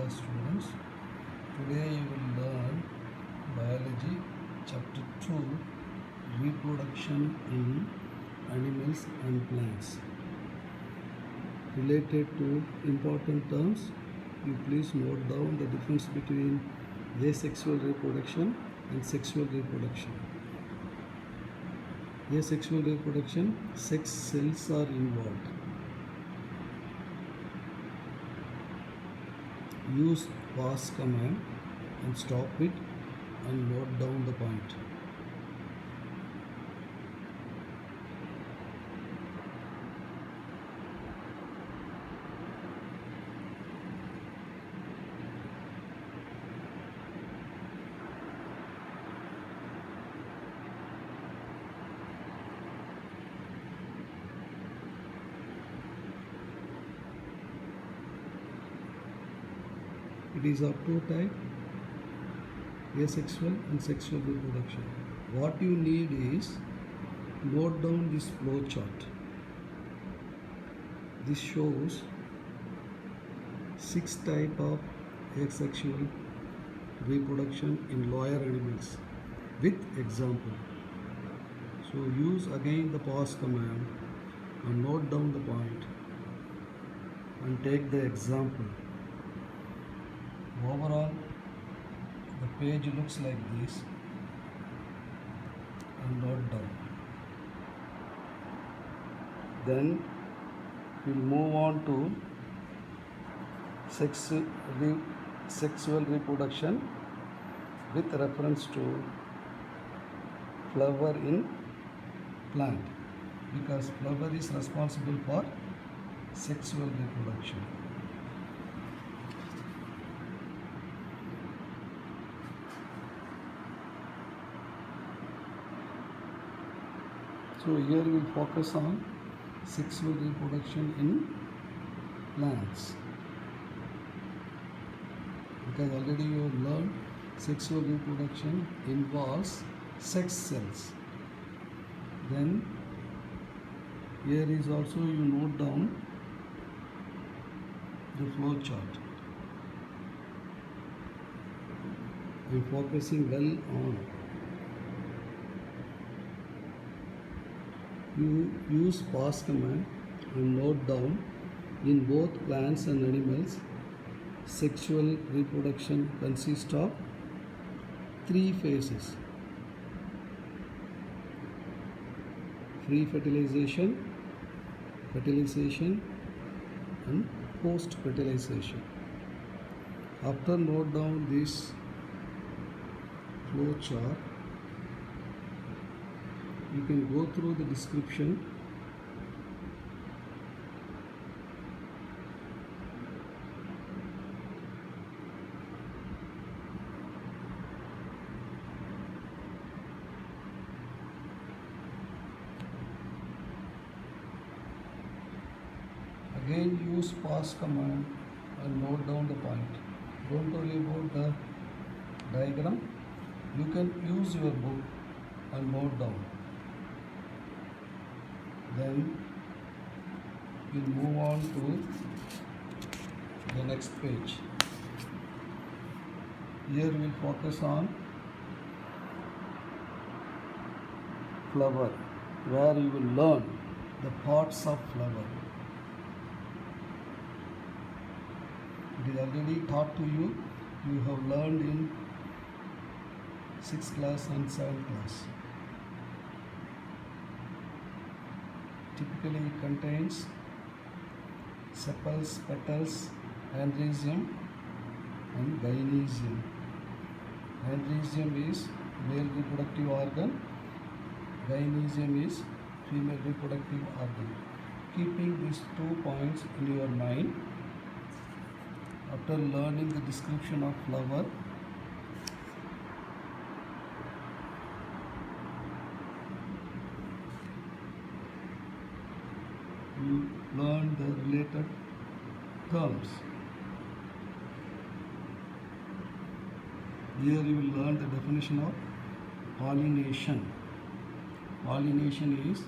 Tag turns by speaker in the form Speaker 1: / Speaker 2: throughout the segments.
Speaker 1: class students. Today you will learn biology chapter 2, reproduction in animals and plants. Related to important terms, you please note down the difference between asexual reproduction and sexual reproduction. Asexual reproduction, sex cells are involved. Use pause command and stop it and note down the point. It is of two types, asexual and sexual reproduction. What you need is note down this flow chart. This shows 6 types of asexual reproduction in lower animals with example. So use again the pause command and note down the point and take the example. Overall, the page looks like this and note down. Then we'll move on to sexual reproduction with reference to flower in plant, because flower is responsible for sexual reproduction. So here we will focus on sexual reproduction in plants, because already you have learned sexual reproduction involves sex cells. Then here is also you note down the flow chart. I am focusing well on. You use pause command and note down in both plants and animals. Sexual reproduction consists of 3 phases: pre-fertilization, fertilization and post-fertilization. After note down this flow chart, you can go through the description. Again use pause command and note down the point. Don't worry about the diagram. You can use your book and note down. Then we'll move on to the next page. Here we'll focus on flower, where you will learn the parts of flower. It is already taught to you. You have learned in 6th class and 7th class. Typically it contains sepals, petals, androecium and gynoecium. Androecium is male reproductive organ, gynoecium is female reproductive organ. Keeping these 2 points in your mind, after learning the description of flower, you learn the related terms. Here you will learn the definition of pollination. Pollination is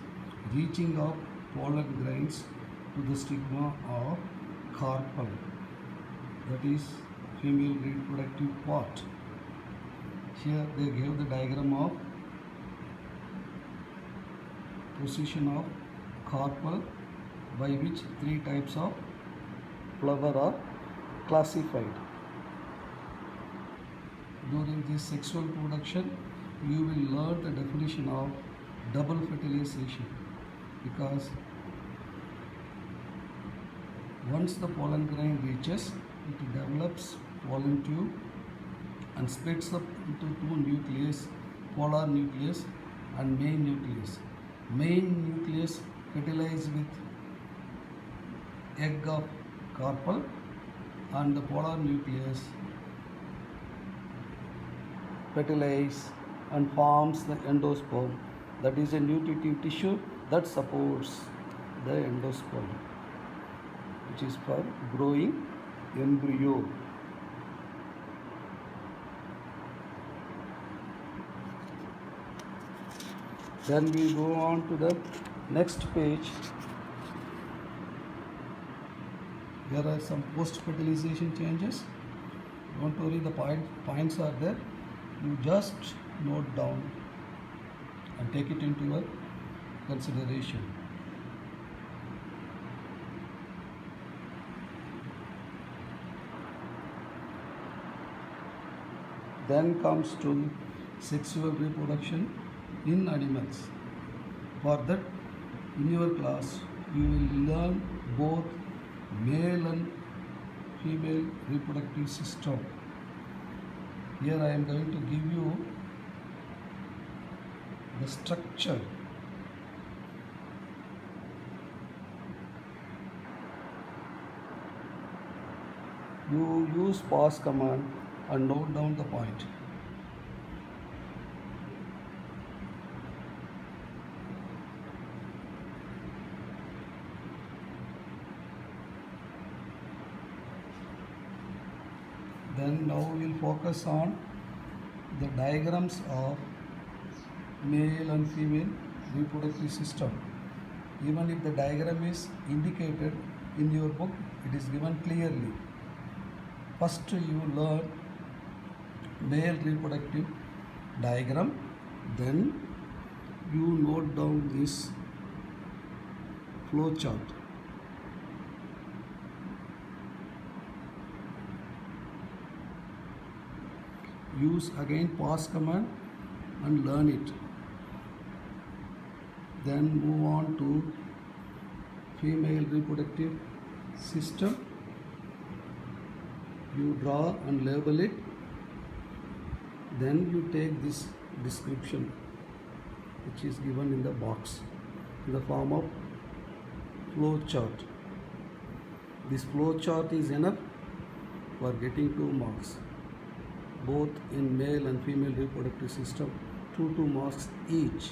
Speaker 1: reaching of pollen grains to the stigma of carpel, that is female reproductive part. Here they gave the diagram of position of carpel by which three types of flower are classified. During this sexual reproduction, you will learn the definition of double fertilization, because once the pollen grain reaches, it develops pollen tube and splits up into two nucleus, polar nucleus and main nucleus. Main nucleus fertilized with egg of carpel, and the polar nucleus fertilize and forms the endosperm, that is a nutritive tissue that supports the endosperm, which is for growing embryo. Then we go on to the next page. There are some post-fertilization changes. Don't worry, the points are there. You just note down and take it into your consideration. Then comes to sexual reproduction in animals. For that, in your class, you will learn both male and female reproductive system. Here I am going to give you the structure. You use pause command and note down the point. Then now we will focus on the diagrams of male and female reproductive system. Even if the diagram is indicated in your book, it is given clearly. First you learn male reproductive diagram, then you note down this flow chart. Use again pause command and learn it. Then move on to female reproductive system. You draw and label it. Then you take this description which is given in the box in the form of flow chart. This flow chart is enough for getting 2 marks. Both in male and female reproductive system, 2 marks each.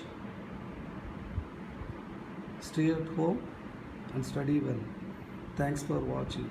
Speaker 1: Stay at home and study well. Thanks for watching.